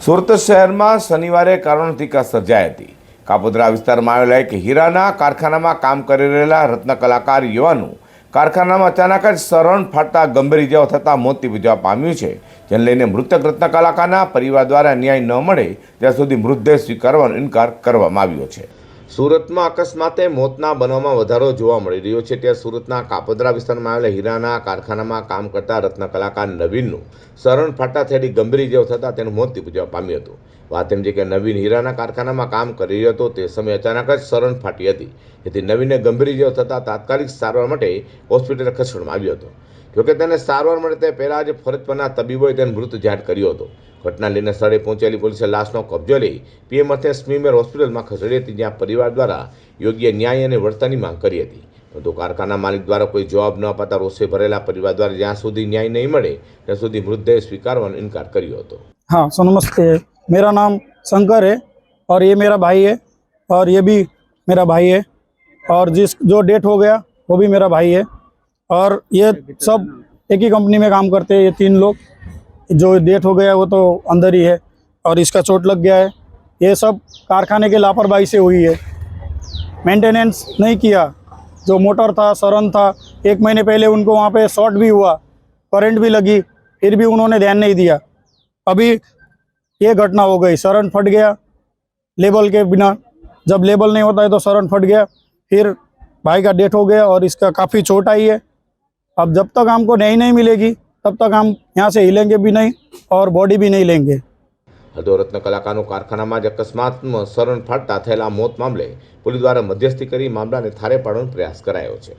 સુરત શહેરમાં શનિવારે કારુણિકા સર્જાઈ હતી। કાપોદ્રા વિસ્તારમાં આવેલા એક હીરાના કારખાનામાં કામ કરી રહેલા રત્ન કલાકાર યુવાનું કારખાનામાં અચાનક જ શરણ ફાટતા ગંભીર ઇજાઓ થતાં મોત નિપજવા પામ્યું છે, જેને લઈને મૃતક રત્ન કલાકારના પરિવાર દ્વારા ન્યાય ન મળે ત્યાં સુધી મૃતદેહ સ્વીકારવાનો ઇનકાર કરવામાં આવ્યો છે। સુરતમાં અકસ્માતે મોતના બનાવમાં વધારો જોવા મળી રહ્યો છે, ત્યાં સુરતના કાપોદ્રા વિસ્તારમાં આવેલા હીરાના કારખાનામાં કામ કરતા રત્ન કલાકાર નવીનનું શરણ ફાટતા થયેલી ગંભીર ઇજાઓ થતાં તેનું મોત નિપજવા પામ્યું હતું। વાત એમ છે કે નવીન હીરાના કારખાનામાં કામ કરી રહ્યો હતો તે સમયે અચાનક જ શરણ ફાટી હતી, જેથી નવીનને ગંભીર ઇજાઓ થતાં તાત્કાલિક સારવાર માટે હોસ્પિટલ ખસેડવામાં આવ્યો હતો। જોકે તેને સારવાર મળે તે પહેલાં જ ફરજ પરના તબીબોએ તેને મૃત જાહેર કર્યો હતો। ઘટના લઈને સ્થળે પહોંચેલી પોલીસે લાશનો કબજો લઈ પીએમ અર્થે સ્મીમેર હોસ્પિટલમાં ખસેડી હતી, જ્યાં પરિવાર દ્વારા યોગ્ય ન્યાય અને વળતરની માંગ કરી હતી। પરંતુ કારખાના માલિક દ્વારા કોઈ જવાબ ન અપાતા રોષે ભરેલા પરિવાર દ્વારા જ્યાં સુધી ન્યાય નહીં મળે ત્યાં સુધી મૃતદેહ સ્વીકારવાનો ઇનકાર કર્યો હતો। हाँ सो नमस्ते, मेरा नाम शंकर है और ये मेरा भाई है और ये भी मेरा भाई है और जो डेथ हो गया वो भी मेरा भाई है और ये सब एक ही कंपनी में काम करते हैं। ये तीन लोग, जो डेथ हो गया वो तो अंदर ही है और इसका चोट लग गया है। ये सब कारखाने के लापरवाही से हुई है, मेंटेनेंस नहीं किया। जो मोटर था, शरण था, 1 महीने पहले उनको वहाँ पे शॉर्ट भी हुआ, करंट भी लगी, फिर भी उन्होंने ध्यान नहीं दिया। अभी ये घटना हो गई, शरण फट गया लेबल के बिना। जब लेबल नहीं होता है तो शरण फट गया, फिर भाई का डेथ हो गया और इसका काफ़ी चोट आई है। अब जब तक हमको न्याय नहीं मिलेगी तब तक हम यहाँ से हिलेंगे भी नहीं और बॉडी भी नहीं लेंगे। હતો રત્ન કલાકારનું કારખાનામાં જ અકસ્માતમાં શરણ ફાટતા થયેલા મોત મામલે પોલીસ દ્વારા મધ્યસ્થી કરી મામલાને થાળે પાડવાનો પ્રયાસ કરાયો છે।